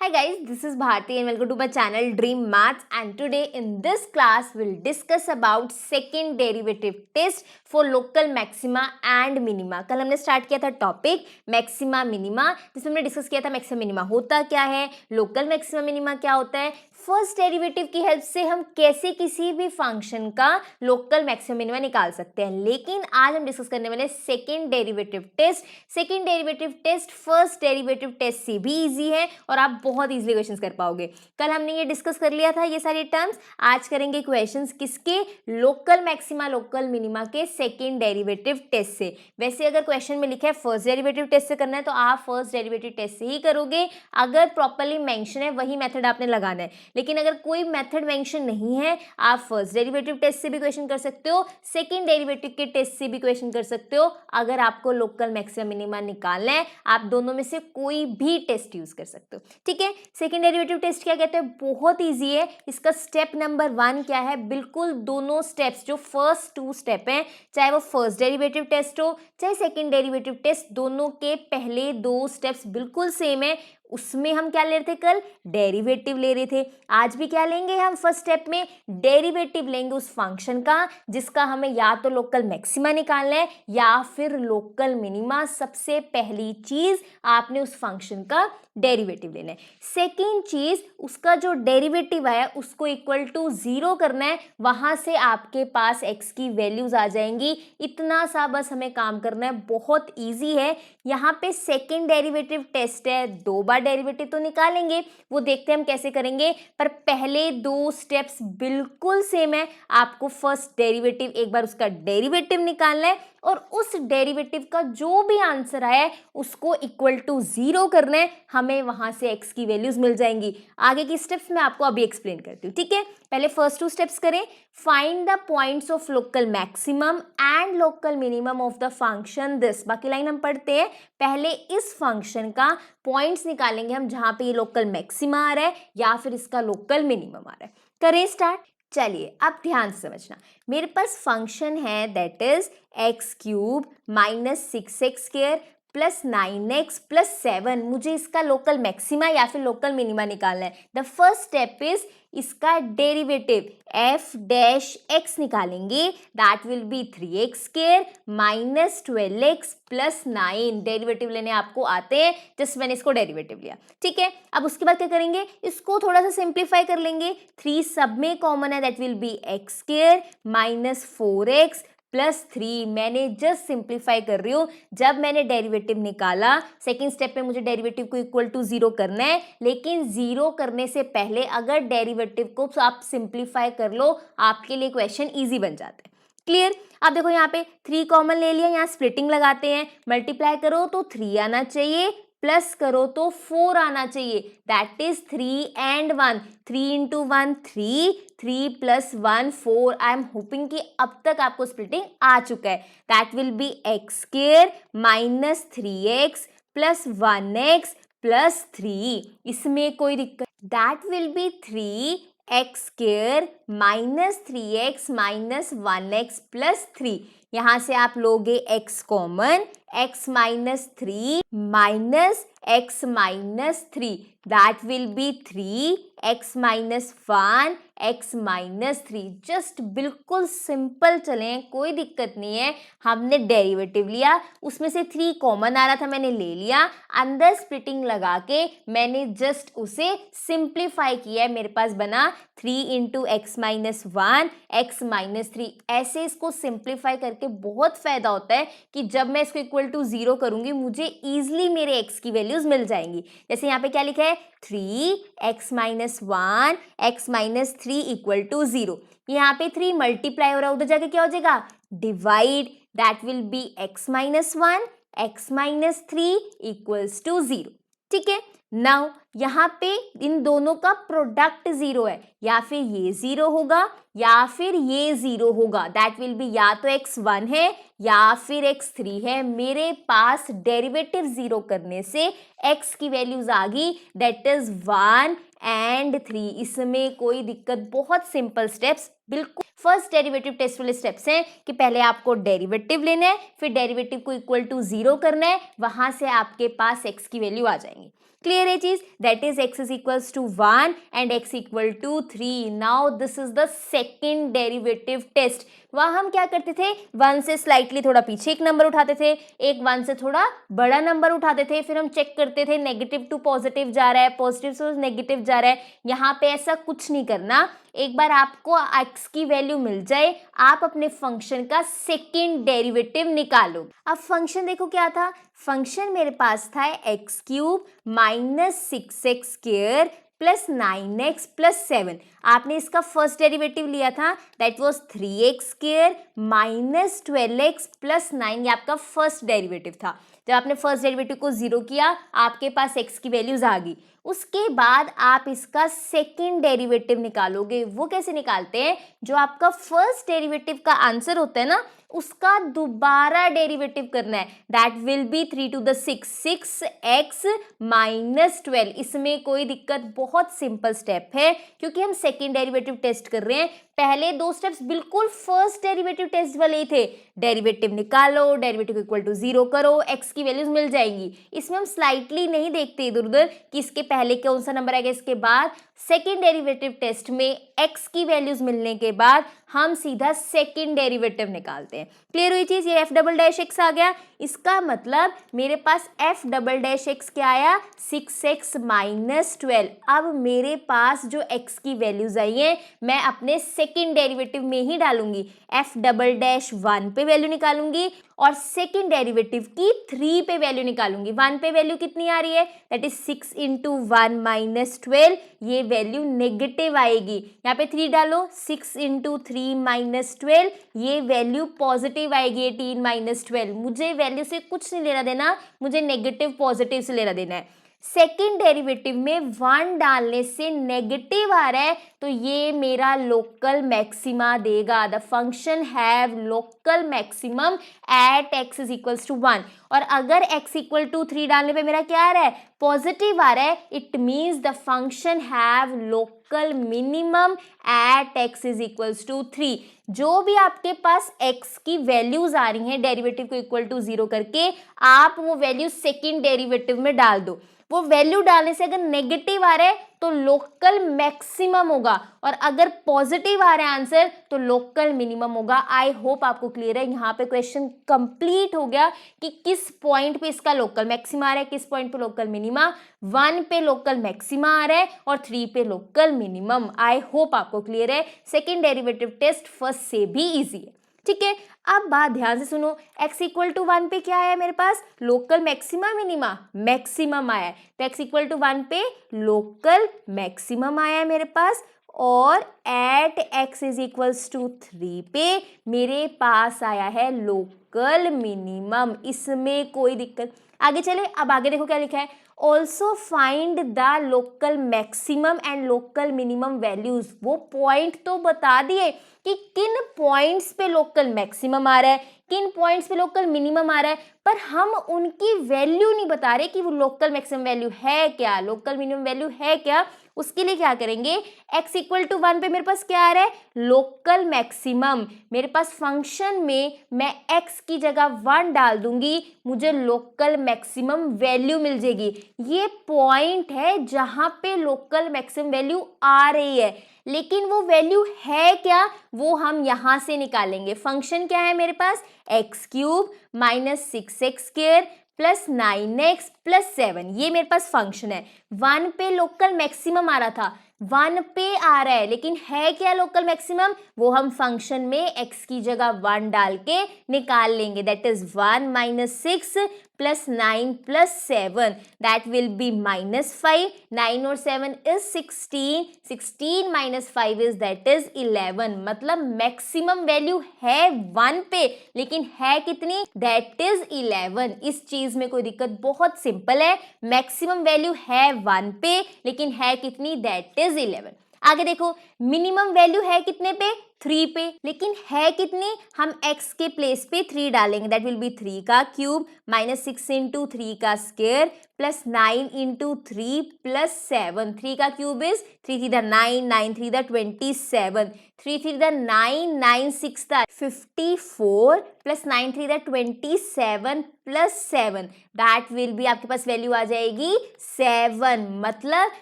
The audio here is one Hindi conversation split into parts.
Hi guys, this is Bharti and welcome to my channel Dream Maths, and today in this class we'll discuss about second derivative test for local maxima and minima। कल हमने स्टार्ट किया था टॉपिक मैक्सिमा मिनिमा, जिसमें हमने डिस्कस किया था मैक्सिमा मिनिमा होता क्या है, लोकल मैक्सिमा मिनिमा क्या होता है, फर्स्ट डेरिवेटिव की हेल्प से हम कैसे किसी भी फंक्शन का लोकल मैक्सिमा मिनिमा निकाल सकते हैं। लेकिन आज हम डिस्कस करने वाले second derivative test. Second derivative test first derivative test से भी इजी है और आप बहुत इजीली क्वेश्चंस कर पाओगे। कल हमने ये डिस्कस कर लिया था ये सारे टर्म्स, आज करेंगे क्वेश्चंस किसके, लोकल मैक्सिमा लोकल मिनिमा के सेकेंड डेरिवेटिव टेस्ट से। वैसे अगर क्वेश्चन में लिखा है फर्स्ट डेरिवेटिव टेस्ट से करना है तो आप फर्स्ट डेरिवेटिव टेस्ट से ही करोगे, अगर प्रॉपरली मेंशन है वही मेथड आपने लगाना है। लेकिन अगर कोई मेथड मेंशन नहीं है, आप फर्स्ट डेरिवेटिव टेस्ट से भी क्वेश्चन कर सकते हो, सेकेंड डेरिवेटिव के टेस्ट से भी क्वेश्चन कर सकते हो। अगर आपको लोकल मैक्सिमा मिनिमा निकालना है, आप दोनों में से कोई भी टेस्ट यूज कर सकते हो। ठीक है, सेकेंड डेरिवेटिव टेस्ट क्या कहते हैं, बहुत ईजी है। इसका स्टेप नंबर 1 क्या है, बिल्कुल दोनों स्टेप्स जो फर्स्ट 2 स्टेप हैं, चाहे वो फर्स्ट डेरिवेटिव टेस्ट हो चाहे सेकेंड डेरिवेटिव टेस्ट, दोनों के पहले 2 स्टेप्स बिल्कुल सेम है। उसमें हम क्या ले रहे थे, कल डेरिवेटिव ले रहे थे। आज भी क्या लेंगे हम, फर्स्ट स्टेप में डेरिवेटिव लेंगे उस फंक्शन का जिसका हमें या तो लोकल मैक्सिमा निकालना है या फिर लोकल मिनिमा। सबसे पहली चीज आपने उस फंक्शन का डेरिवेटिव लेना है। सेकेंड चीज, उसका जो डेरिवेटिव है उसको इक्वल टू 0 करना है, वहां से आपके पास x की वैल्यूज आ जाएंगी। इतना सा बस हमें काम करना है, बहुत ईजी है। यहाँ पे सेकेंड डेरिवेटिव टेस्ट है, 2 बार डेरिवेटिव तो निकालेंगे, वो देखते हैं हम कैसे करेंगे, पर पहले 2 स्टेप्स बिल्कुल सेम है। आपको फर्स्ट डेरिवेटिव एक बार उसका डेरिवेटिव निकालना है और उस डेरिवेटिव का जो भी आंसर आया है उसको इक्वल टू 0 करना है, हमें वहां से x की वैल्यूज मिल जाएंगी। आगे की स्टेप्स मैं आपको अभी एक्सप्लेन करती हूँ। ठीक है, पहले फर्स्ट 2 स्टेप्स करें। Find the points of local maximum and local minimum of the function this. बाकी लाइन हम पढ़ते हैं, पहले इस फंक्शन का पॉइंट्स निकालेंगे हम जहां पे ये लोकल मैक्सिमा आ रहा है या फिर इसका लोकल मिनिमम आ रहा है। करें स्टार्ट। चलिए अब ध्यान से समझना, मेरे पास फंक्शन है that is x³ minus 6x² plus 9x plus 7। मुझे इसका लोकल मैक्सिमा या फिर लोकल मिनिमा निकालना है। द फर्स्ट स्टेप इज इसका डेरिवेटिव f डैश x निकालेंगे, that will B 3x² minus 12x plus 9। Derivative लेने आपको आते हैं, जस्ट मैंने इसको डेरिवेटिव लिया। ठीक है, अब उसके बाद क्या करेंगे, इसको थोड़ा सा सिंप्लीफाई कर लेंगे। 3 सब में कॉमन है, that will B x² minus 4x plus 3। मैंने जस्ट सिंप्लीफाई कर रही हूँ। जब मैंने डेरिवेटिव निकाला, सेकेंड स्टेप में मुझे डेरिवेटिव को इक्वल टू 0 करना है, लेकिन 0 करने से पहले अगर डेरिवेटिव को आप सिंप्लीफाई कर लो, आपके लिए क्वेश्चन इजी बन जाता है। क्लियर। अब देखो यहाँ पे 3 कॉमन ले लिया, यहाँ स्प्लिटिंग लगाते हैं। मल्टीप्लाई करो तो 3 आना चाहिए, प्लस करो तो 4 आना चाहिए, that is 3 and 1। 3 into 1 3, 3 plus 1 4। I am hoping कि अब तक आपको स्प्लिटिंग आ चुका है। That will B x² minus 3x plus 1x plus 3। इसमें कोई दिक्कत, that will B 3x² minus 3x minus 1x plus 3। यहां से आप लोगे x common, x minus 3 minus x minus 3, that will be 3x minus 1 x minus 3। Just बिल्कुल सिंपल चलें, कोई दिक्कत नहीं है। हमने डेरिवेटिव लिया, उसमें से 3 कॉमन आ रहा था, मैंने ले लिया। अंदर स्प्लिटिंग लगा के मैंने जस्ट उसे सिंप्लीफाई किया है। मेरे पास बना 3 into x minus 1 x minus 3। ऐसे इसको सिंप्लीफाई करके बहुत फायदा होता है कि जब मैं इसको इक्वल टू 0 करूंगी, मुझे ईजिली मेरे x की वैल्यूज मिल जाएंगी। जैसे यहाँ पे क्या लिखा है, 3x minus 1 x minus 3 equal to 0। यहाँ पे 3 मल्टीप्लाई हो रहा है, उधर जाके क्या हो जाएगा, divide, that will be x minus 1 x minus 3 equals to 0। ठीक है, नाउ यहाँ पे इन दोनों का प्रोडक्ट 0 है, या फिर ये 0 होगा या फिर ये 0 होगा। दैट विल बी या तो x 1 है या फिर x 3 है। मेरे पास डेरिवेटिव 0 करने से x की वैल्यूज आ गई, दैट इज 1 and 3। इसमें कोई दिक्कत, बहुत सिंपल स्टेप्स, बिल्कुल फर्स्ट डेरिवेटिव टेस्ट वाले स्टेप्स हैं कि पहले आपको डेरिवेटिव लेना है, फिर डेरिवेटिव को इक्वल टू 0 करना है, वहां से आपके पास x की वैल्यू आ जाएंगी। क्लियर है चीज? That is x is equals to 1 and x equal to 3. Now this is the second derivative test. वहाँ हम क्या करते थे, 1 से स्लाइटली थोड़ा पीछे एक नंबर उठाते थे, एक 1 से थोड़ा बड़ा नंबर उठाते थे, फिर हम चेक करते थे नेगेटिव टू पॉजिटिव जा रहा है, पॉजिटिव से नेगेटिव जा रहा है. यहाँ पे ऐसा कुछ नहीं करना. एक बार आपको x की वैल्यू मिल जाए, आप अपने फंक्शन का सेकेंड डेरिवेटिव निकालो. अब फंक्शन देखो क्या था, फंक्शन मेरे पास था x cube minus 6x square plus 9x plus 7. आपने इसका फर्स्ट डेरिवेटिव लिया था, that was 3x square minus 12x plus 9. ये आपका फर्स्ट डेरिवेटिव था. जब आपने फर्स्ट डेरिवेटिव को जीरो किया, आपके पास x की वैल्यूज आ गई. उसके बाद आप इसका सेकेंड डेरिवेटिव निकालोगे. वो कैसे निकालते हैं, जो आपका फर्स्ट डेरिवेटिव का आंसर होता है ना, उसका दोबारा डेरिवेटिव करना है. That will B 3 to the 6, 6x minus 12. इसमें कोई दिक्कत, बहुत सिंपल स्टेप है, क्योंकि हम सेकेंड डेरिवेटिव टेस्ट कर रहे हैं. पहले दो स्टेप्स बिल्कुल फर्स्ट डेरिवेटिव टेस्ट वाले ही थे. डेरिवेटिव निकालो, डेरिवेटिव इक्वल टू 0 करो, x की वैल्यूज मिल जाएंगी. इसमें हम स्लाइटली नहीं देखते इधर उधर कि इसके पहले कौन सा नंबर आएगा. इसके बाद सेकेंड डेरिवेटिव टेस्ट में x की वैल्यूज मिलने के बाद हम सीधा सेकेंड डेरिवेटिव निकालते हैं. क्लियर हुई चीज? ये एफ डबल डैश एक्स आ गया. इसका मतलब मेरे पास एफ डबल डैश एक्स क्या आया, 6x माइनस 12. अब मेरे पास जो x की वैल्यूज आई हैं, मैं अपने सेकेंड डेरिवेटिव में ही डालूंगी. एफ डबल डैश 1 पे वैल्यू निकालूंगी और सेकेंड डेरिवेटिव की 3 पे वैल्यू निकालूंगी. 1 पे वैल्यू कितनी आ रही है, दैट इज 6 इंटू 1 माइनस 12. ये वैल्यू नेगेटिव आएगी. यहाँ पे 3 डालो, 6 इंटू 3 माइनस 12, ये वैल्यू पॉजिटिव आएगी, 18 माइनस 12. मुझे वैल्यू से कुछ नहीं लेना देना, मुझे नेगेटिव पॉजिटिव से लेना देना है. सेकेंड डेरिवेटिव में 1 डालने से नेगेटिव आ रहा है, तो ये मेरा लोकल मैक्सिमा देगा. The function have local maximum at x is equals to 1. और अगर x इक्वल टू 3 डालने पे मेरा क्या आ रहा है, पॉजिटिव आ रहा है, it means the function have local minimum at x is equals to 3. जो भी आपके पास x की वैल्यूज आ रही हैं डेरिवेटिव को इक्वल टू 0 करके, आप वो वैल्यू सेकेंड डेरिवेटिव में डाल दो. वो वैल्यू डालने से अगर नेगेटिव आ रहा है तो लोकल मैक्सिमम होगा, और अगर पॉजिटिव आ रहा है आंसर तो लोकल मिनिमम होगा. आई होप आपको क्लियर है. यहाँ पे क्वेश्चन कंप्लीट हो गया कि किस पॉइंट पे इसका लोकल मैक्सिमा आ रहा है, किस पॉइंट पे लोकल मिनिमा. 1 पे लोकल मैक्सिमा आ रहा है और 3 पे लोकल मिनिमम. आई होप आपको क्लियर है. सेकेंड डेरिवेटिव टेस्ट फर्स्ट से भी ईजी है. ठीक है, अब बात ध्यान से सुनो. x इक्वल टू 1 पे क्या आया मेरे पास, लोकल मैक्सिमा मिनिमा, मैक्सिमम आया है. तो x इक्वल टू 1 पे लोकल मैक्सिमम आया है मेरे पास, और at x is equals to 3 पे मेरे पास आया है लोकल मिनिमम. इसमें कोई दिक्कत. आगे चले, अब आगे देखो क्या लिखा है, also find the local maximum and local minimum values. वो पॉइंट तो बता दिए कि किन पॉइंट्स पे लोकल मैक्सिमम आ रहा है, किन पॉइंट्स पे लोकल मिनिमम आ रहा है, पर हम उनकी वैल्यू नहीं बता रहे कि वो लोकल मैक्सिमम वैल्यू है क्या, लोकल मिनिमम वैल्यू है क्या. उसके लिए क्या करेंगे, x इक्वल टू 1 पे मेरे पास क्या आ रहा है, लोकल मैक्सिमम. मेरे पास फंक्शन में मैं x की जगह 1 डाल दूंगी, मुझे लोकल मैक्सिमम वैल्यू मिल जाएगी. ये पॉइंट है जहां पे लोकल मैक्सिमम वैल्यू आ रही है, लेकिन वो वैल्यू है क्या, वो हम यहां से निकालेंगे. फंक्शन क्या है मेरे पास, x cube minus 6x square plus 9x plus 7. ये मेरे पास फंक्शन है. 1 पे लोकल मैक्सिमम आ रहा था, 1 पे आ रहा है, लेकिन है क्या लोकल मैक्सिमम, वो हम फंक्शन में x की जगह 1 डाल के निकाल लेंगे. That is 1 minus 6 plus 9 plus 7, that will B minus 5. 9 और 7 is 16, 16 minus 5 is that is 11. मतलब मैक्सिमम वैल्यू है 1 पे, लेकिन है कितनी, दैट इज 11. इस चीज में कोई दिक्कत, बहुत सिंपल है. मैक्सिमम वैल्यू है 1 पे, लेकिन है कितनी, दैट इज 11. आगे देखो, मिनिमम वैल्यू है कितने पे, 3 पे, लेकिन है कितने, हम x के प्लेस पे 3 डालेंगे, दैट विल बी 3 का क्यूब माइनस 6 इंटू 3 का स्क्वायर प्लस 9 इंटू 3 प्लस 7, 3 का cube is 3 3 the 9, 9 3 the 27, 3 3 the 9, 9 6 the 54 plus 9 3 the 27 plus 7, that will B, आपके पास वैल्यू आ जाएगी 7, मतलब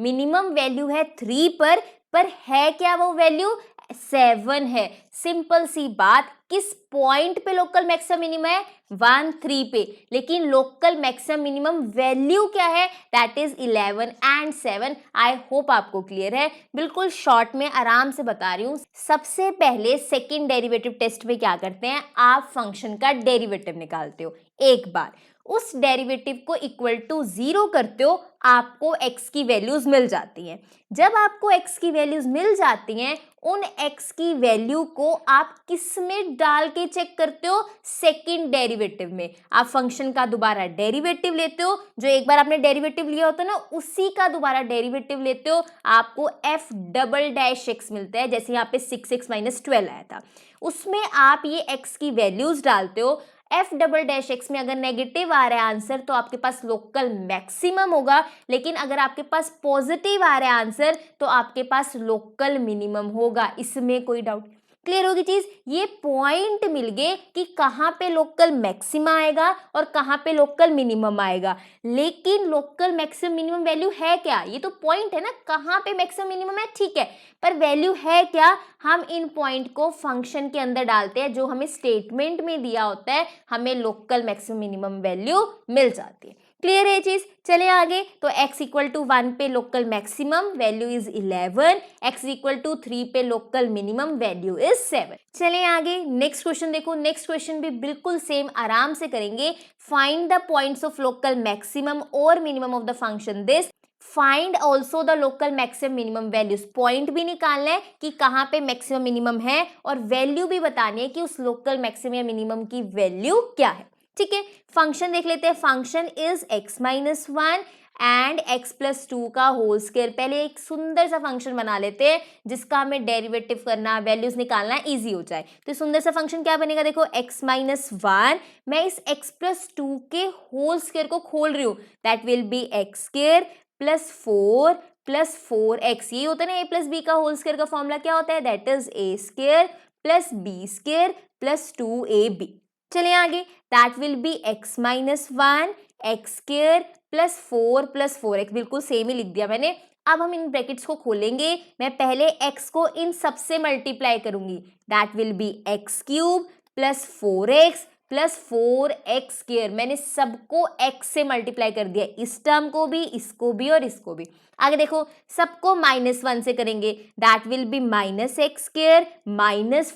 मिनिमम वैल्यू है 3 पर है क्या वो वैल्यू, 7 है। सिंपल सी बात, किस पॉइंट पे लोकल मैक्सिमम मिनिमम है, 1 3 पे, लेकिन लोकल मैक्सिमम मिनिमम वैल्यू क्या है, that is 11 and 7। I hope आपको क्लियर है, बिल्कुल शॉर्ट में आराम से बता रही हूँ। सबसे पहले सेकंड डेरिवेटिव टेस्ट में क्या करते हैं, आप फंक्शन का डेरिवेटिव निकालते हो, एक बार उस डेरिवेटिव को इक्वल टू 0 करते हो, आपको x की वैल्यूज मिल जाती हैं। जब आपको x की वैल्यूज मिल जाती हैं, उन x की वैल्यू को आप किस में डाल के चेक करते हो, सेकंड डेरिवेटिव में। आप फंक्शन का दोबारा डेरिवेटिव लेते हो, जो एक बार आपने डेरिवेटिव लिया होता है ना, उसी का दोबारा डेरिवेटिव लेते हो, आपको f डबल डैश x मिलता है। जैसे यहाँ पे 6x माइनस 12 आया था, उसमें आप ये x की वैल्यूज डालते हो। f डबल डैश x में अगर नेगेटिव आ रहा है आंसर, तो आपके पास लोकल मैक्सिमम होगा, लेकिन अगर आपके पास पॉजिटिव आ रहा है आंसर, तो आपके पास लोकल मिनिमम होगा, इसमें कोई डाउट। क्लियर होगी चीज, ये पॉइंट मिल गए कि कहाँ पे लोकल मैक्सिमा आएगा और कहाँ पे लोकल मिनिमम आएगा। लेकिन लोकल मैक्सिमम मिनिमम वैल्यू है क्या, ये तो पॉइंट है ना, कहाँ पे मैक्सिमम मिनिमम है ठीक है, पर वैल्यू है क्या, हम इन पॉइंट को फंक्शन के अंदर डालते हैं, जो हमें स्टेटमेंट में दिया होता है, हमें लोकल मैक्सिमम मिनिमम वैल्यू मिल जाती है। क्लियर है चीज, चले आगे। तो x इक्वल टू 1 पे local maximum value is 11, x equal to 3 पे लोकल मिनिमम वैल्यू इज 7। चले आगे, नेक्स्ट क्वेश्चन देखो, नेक्स्ट क्वेश्चन भी बिल्कुल सेम आराम से करेंगे। Find the points of local maximum और minimum of the function this, find also the local maximum minimum values. Point भी निकालना है कि कहाँ पे मैक्सिमम मिनिमम है, और वैल्यू भी बतानी है कि उस लोकल मैक्सिमम या मिनिमम की वैल्यू क्या है। ठीक है, फंक्शन देख लेते हैं। Function is x minus 1 and x plus 2 का होल स्क्वायर। पहले एक सुंदर सा फंक्शन बना लेते हैं जिसका हमें डेरिवेटिव करना, वैल्यूज निकालना इजी हो जाए। तो सुंदर सा फंक्शन क्या बनेगा, देखो x माइनस 1, मैं इस x प्लस 2 के होल स्क्वायर को खोल रही हूँ, that will be x square plus 4 plus 4x। ये होता है ना a प्लस बी का होल स्क्वायर का फॉर्मूला, क्या होता है, that is a square plus b square plus 2ab। चलिए आगे, that will be x minus 1 x square plus 4x, बिल्कुल सेम ही लिख दिया मैंने। अब हम इन ब्रैकेट्स को खोलेंगे, मैं पहले x को इन सबसे मल्टीप्लाई करूंगी, that will be x cube plus 4x plus 4x square. मैंने सबको x से मल्टीप्लाई कर दिया, इस टर्म को भी, इसको भी और इसको भी। आगे देखो, सबको -1 से करेंगे, that will B minus x square minus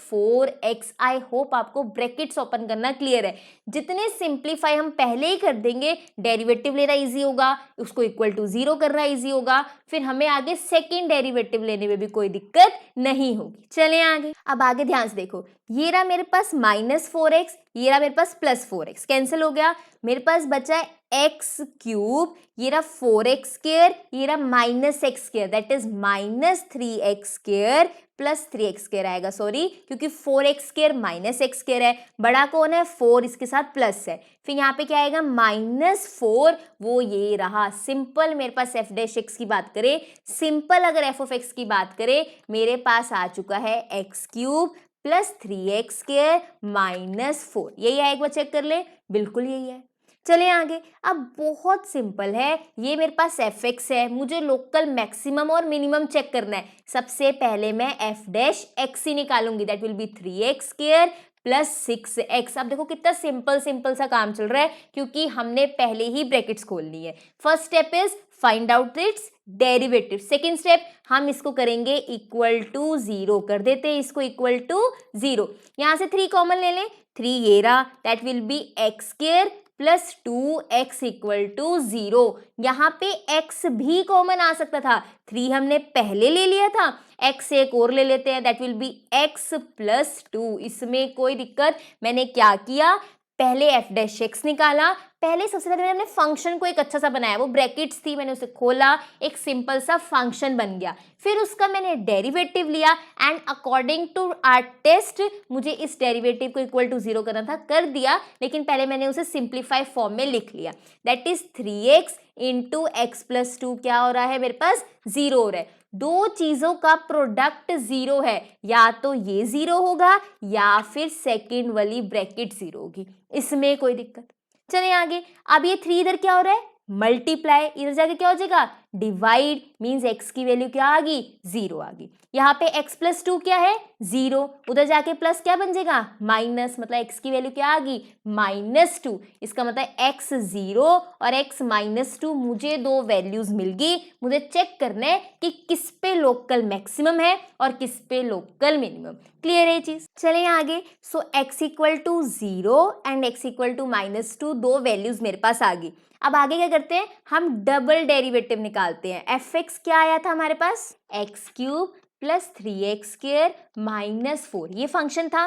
4x। I hope आपको ब्रैकेट्स ओपन करना क्लियर है। जितने सिंप्लीफाई हम पहले ही कर देंगे, डेरिवेटिव लेना इजी होगा, उसको इक्वल टू 0 करना इजी होगा, फिर हमें आगे सेकेंड डेरिवेटिव लेने में भी कोई दिक्कत नहीं होगी। चलें आगे, अब आगे ध्यान से देखो, ये रहा मेरे पास -4x, ये रहा मेरे पास प्लस 4x, कैंसिल हो गया, मेरे पास बचा है एक्स क्यूब, ये रहा 4x स्क्वायर, ये रहा -x square, that is -3x square plus 3x square आएगा, सॉरी, क्योंकि 4x स्क्वायर -x स्क्वायर है, बड़ा कौन है 4, इसके साथ प्लस है, फिर यहाँ पे क्या आएगा -4, वो ये रहा। सिंपल मेरे पास f डैश x की बात करें, सिंपल अगर f ऑफ x की बात करें, मेरे पास आ चुका है x cube plus 3x square -4, यही है, एक बार चेक कर ले, बिल्कुल यही है। चले आगे, अब बहुत सिंपल है, ये मेरे पास fx है, मुझे लोकल मैक्सिमम और मिनिमम चेक करना है। सबसे पहले मैं f डैश x ही निकालूंगी, that will be 3x square plus 6x। अब देखो कितना सिंपल सा काम चल रहा है, क्योंकि हमने पहले ही ब्रैकेट्स खोल ली है। First step is find out it's derivative, second step हम इसको करेंगे इक्वल टू 0 कर देते हैं, इसको इक्वल टू 0, यहाँ से 3 कॉमन ले लें, 3 ये रहा, that will be x square plus 2x equal to 0। यहाँ पे x भी कॉमन आ सकता था, 3 हमने पहले ले लिया था, x एक और ले लेते हैं, that will be x plus 2, इसमें कोई दिक्कत। मैंने क्या किया, पहले एफ डैश एक्स निकाला, पहले सबसे पहले हमने फंक्शन को एक अच्छा सा बनाया, वो ब्रैकेट्स थी, मैंने उसे खोला, एक सिंपल सा फंक्शन बन गया, फिर उसका मैंने डेरिवेटिव लिया and according to our test मुझे इस डेरिवेटिव को इक्वल टू 0 करना था, कर दिया, लेकिन पहले मैंने उसे सिंप्लीफाई फॉर्म में लिख लिया, that is 3x into x plus 2 क्या हो रहा है मेरे पास 0 हो रहा है। दो चीजों का प्रोडक्ट 0 है, या तो ये 0 होगा या फिर सेकेंड वाली ब्रैकेट 0 होगी, इसमें कोई दिक्कत। चलिए आगे, अब ये 3 इधर क्या हो रहा है मल्टीप्लाई, इधर जाके क्या हो जाएगा डिवाइड, मीन्स x की वैल्यू क्या आ गई 0 आ गई, यहाँ पे x प्लस 2 क्या है 0, उधर जाके प्लस क्या बन जाएगा माइनस, मतलब x की वैल्यू क्या आ गई -2, इसका मतलब x 0 और x -2, मुझे दो वैल्यूज मिल गई, मुझे चेक करना है कि किस पे लोकल मैक्सिमम है और किस पे लोकल मिनिमम। क्लियर है चीज, चलिए आगे। So x equal to 0 and x equal to -2, दो वैल्यूज मेरे पास आ गई। अब आगे क्या करते हैं, हम डबल डेरिवेटिव निकालते हैं। एफ एक्स क्या आया था हमारे पास एक्स क्यूब प्लस 3x² -4, ये फंक्शन था।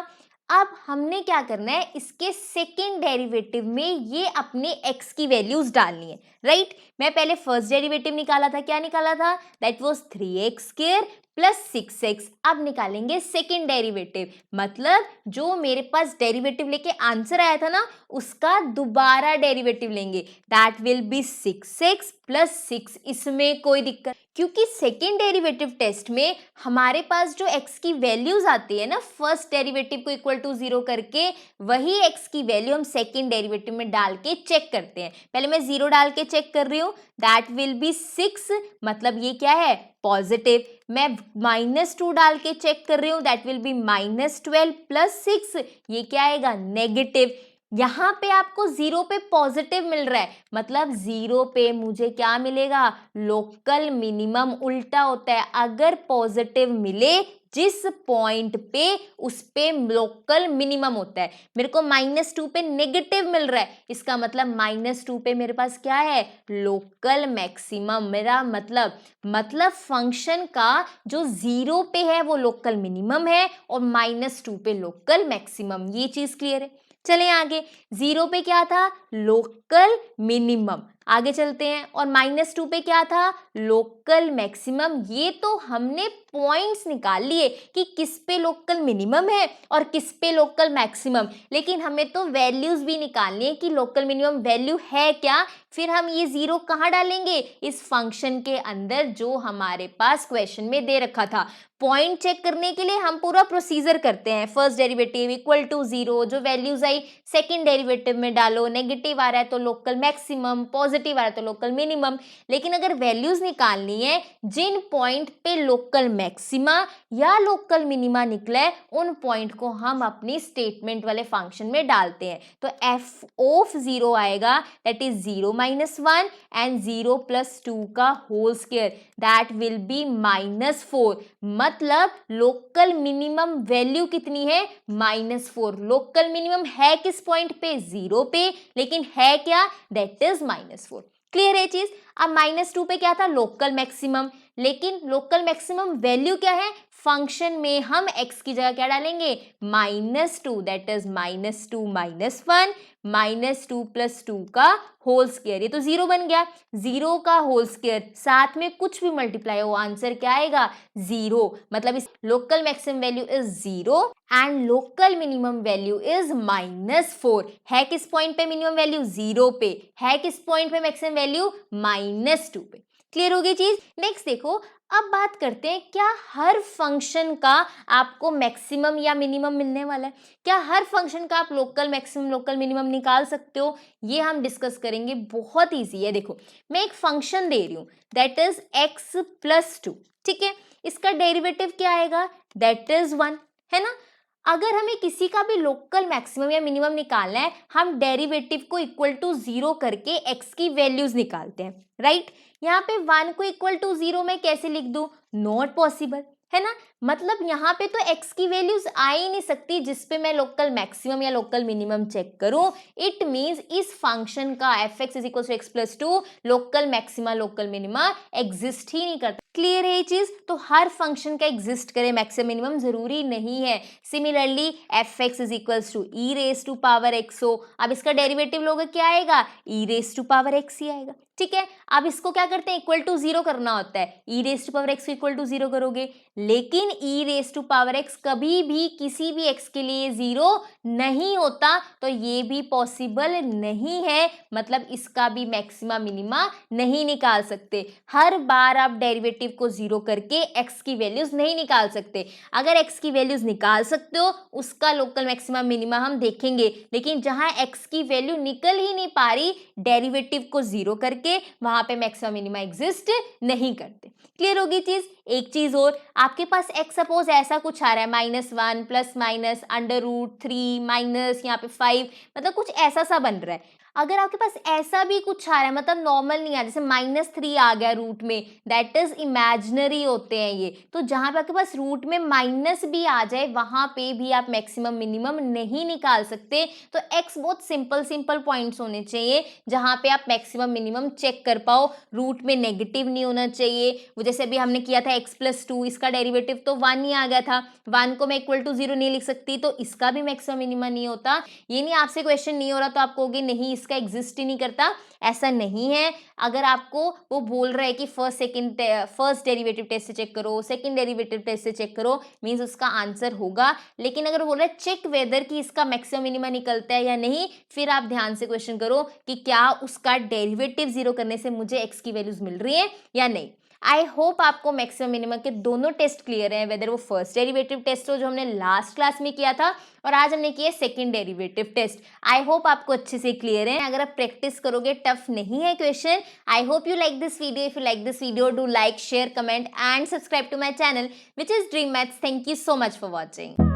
अब हमने क्या करना है, इसके सेकेंड डेरिवेटिव में ये अपने x की वैल्यूज डालनी है, राइट। मैं पहले फर्स्ट डेरिवेटिव निकाला था, क्या निकाला था, that was 3x² plus 6x। अब निकालेंगे सेकेंड डेरिवेटिव, मतलब जो मेरे पास डेरिवेटिव लेके आंसर आया था ना, उसका दोबारा डेरिवेटिव लेंगे, that will B 6x plus 6, इसमें कोई दिक्कत, क्योंकि सेकेंड डेरिवेटिव टेस्ट में हमारे पास जो x की वैल्यूज आती है ना, फर्स्ट डेरिवेटिव को इक्वल टू 0 करके वही x की वैल्यू हम सेकेंड डेरिवेटिव में डाल के चेक करते हैं। पहले मैं 0 डाल के चेक कर रही हूँ, दैट विल बी 6, मतलब ये क्या है पॉजिटिव। मैं -2 डाल के चेक कर रही हूँ, दैट विल बी -12 प्लस 6, ये क्या आएगा नेगेटिव। यहाँ पे आपको 0 पे पॉजिटिव मिल रहा है, मतलब 0 पे मुझे क्या मिलेगा लोकल मिनिमम। उल्टा होता है, अगर पॉजिटिव मिले जिस पॉइंट पे उस पे लोकल मिनिमम होता है। मेरे को -2 पे नेगेटिव मिल रहा है, इसका मतलब -2 पे मेरे पास क्या है लोकल मैक्सिमम। मेरा मतलब फंक्शन का जो 0 पे है वो लोकल मिनिमम है और -2 पे लोकल मैक्सिमम। ये चीज क्लियर है। चले आगे, 0 पे क्या था लोकल मिनिमम, आगे चलते हैं। और -2 पे क्या था लोकल मैक्सिमम। ये तो हमने पॉइंट्स निकाल लिए कि किस पे लोकल मिनिमम है और किस पे लोकल मैक्सिमम, लेकिन हमें तो वैल्यूज भी निकालनी है कि लोकल मिनिमम वैल्यू है क्या। फिर हम ये 0 कहाँ डालेंगे, इस फंक्शन के अंदर जो हमारे पास क्वेश्चन में दे रखा था। पॉइंट चेक करने के लिए हम पूरा प्रोसीजर करते हैं, फर्स्ट डेरिवेटिव इक्वल टू 0, जो वैल्यूज आई सेकेंड डेरिवेटिव में डालो, नेगेटिव आ रहा है तो लोकल मैक्सिमम, पॉजिटिव आ रहा है तो लोकल मिनिमम। लेकिन अगर वैल्यूज निकालनी है जिन पॉइंट पे लोकल मैक्सिमा या लोकल मिनिमा निकला है, उन पॉइंट को हम अपनी स्टेटमेंट वाले फंक्शन में डालते हैं। तो एफ ऑफ 0 आएगा, दैट इज 0 -1 एंड 0 + 2 का whole square, that will be -4। मतलब लोकल मिनिमम वैल्यू कितनी है -4। लोकल मिनिमम है किस पॉइंट पे 0 पे, लेकिन है क्या दैट इज -4। क्लियर है चीज। अब -2 पे क्या था लोकल मैक्सिमम, लेकिन लोकल मैक्सिमम वैल्यू क्या है, फंक्शन में हम x की जगह क्या डालेंगे -2, दैट इज -2 -1 -2 + 2 का होल स्क्वायर। ये तो 0 बन गया, 0 का होल स्क्वायर, साथ में कुछ भी मल्टीप्लाई हो आंसर क्या आएगा 0। मतलब इस local maximum value is 0 and local minimum value is -4। है किस पॉइंट पे मिनिमम वैल्यू 0 पे, है किस पॉइंट पे मैक्सिमम वैल्यू -2 पे। क्लियर हो गई चीज। नेक्स्ट देखो, अब बात करते हैं क्या हर फंक्शन का आपको मैक्सिमम या मिनिमम मिलने वाला है, क्या हर फंक्शन का आप लोकल मैक्सिमम लोकल मिनिमम निकाल सकते हो, ये हम डिस्कस करेंगे। बहुत इजी है। देखो मैं एक फंक्शन दे रही हूँ दैट इज x + 2, ठीक है, इसका डेरिवेटिव क्या आएगा दैट इज 1, है ना। अगर हमें किसी का भी लोकल मैक्सिमम या मिनिमम निकालना है, हम डेरिवेटिव को इक्वल टू 0 करके x की वैल्यूज निकालते हैं, राइट। यहाँ पे 1 को इक्वल टू 0 में कैसे लिख दूं, नॉट पॉसिबल, है ना। मतलब यहाँ पे तो x की वैल्यूज आ ही नहीं सकती जिस पे मैं लोकल मैक्सिमम या लोकल मिनिमम चेक करूं। इट मींस इस फंक्शन का f(x = x + 2) local maxima local minima exist ही नहीं करता। क्लियर है ये चीज? तो हर फंक्शन का एग्जिस्ट करे मैक्सिमम मिनिमम जरूरी नहीं है। Similarly F x is equals to e raise to power x हो, अब इसका डेरिवेटिव लोगे क्या आएगा, e raise to power x ही आएगा। ठीक है, अब इसको क्या करते हैं, इक्वल टू जीरो करना होता है, ई रेस टू पावर एक्स को इक्वल टू जीरो करोगे, लेकिन ई रेस टू पावर एक्स कभी भी किसी भी एक्स के लिए जीरो नहीं होता, तो ये भी पॉसिबल नहीं है, मतलब इसका भी मैक्सिमा मिनिमा नहीं निकाल सकते। हर बार आप डेरिवेटिव को जीरो करके एक्स की वैल्यूज नहीं निकाल सकते। अगर एक्स की वैल्यूज निकाल सकते हो उसका लोकल मैक्सिमा मिनिमा हम देखेंगे, लेकिन जहां एक्स की वैल्यू निकल ही नहीं पा रही डेरिवेटिव को जीरो करके, वहां पे मैक्सिमा मिनिमा एग्जिस्ट नहीं करते। क्लियर होगी चीज? एक चीज और, आपके पास एक्स सपोज ऐसा कुछ आ रहा है -1 प्लस माइनस √3 माइनस यहाँ पे 5, मतलब कुछ ऐसा सा बन रहा है। अगर आपके पास ऐसा भी कुछ आ रहा है, मतलब नॉर्मल नहीं आ, जैसे -3 आ गया रूट में, दैट इज इमेजिनरी होते हैं ये। तो जहां पे आपके पास रूट में माइनस भी आ जाए वहां पे भी आप मैक्सिमम मिनिमम नहीं निकाल सकते। तो एक्स बहुत सिंपल पॉइंट्स होने चाहिए जहां पे आप मैक्सिमम मिनिमम चेक कर पाओ। रूट में नेगेटिव नहीं होना चाहिए, वो जैसे अभी हमने किया था x+2, इसका डेरिवेटिव तो 1 ही आ गया था, 1 को मैं इक्वल टू 0 नहीं लिख सकती, तो इसका भी मैक्सिमम मिनिमम नहीं होता। ये नहीं आपसे क्वेश्चन नहीं हो रहा तो आप कहोगे नहीं इसका एग्जिस्ट ही नहीं करता, ऐसा नहीं है। अगर आपको वो बोल रहा है कि फर्स्ट डेरिवेटिव टेस्ट से चेक करो, सेकंड डेरिवेटिव टेस्ट से चेक करो, मींस उसका आंसर होगा। लेकिन अगर बोल रहा है चेक वेदर कि इसका मैक्सिमम मिनिमा निकलता है या नहीं, फिर आप ध्यान से क्वेश्चन करो कि क्या उसका डेरिवेटिव जीरो करने से मुझे एक्स की वैल्यूज मिल रही है या नहीं। आई होप आपको मैक्सिमम मिनिमम के दोनों टेस्ट क्लियर हैं, वेदर वो फर्स्ट डेरिवेटिव टेस्ट हो जो हमने लास्ट क्लास में किया था, और आज हमने किया second derivative test. I hope आपको अच्छे से क्लियर है। अगर आप प्रैक्टिस करोगे टफ नहीं है question. I hope you like this video. If you like this video do like, share, comment and subscribe to my channel which is dream maths. Thank you so much for watching.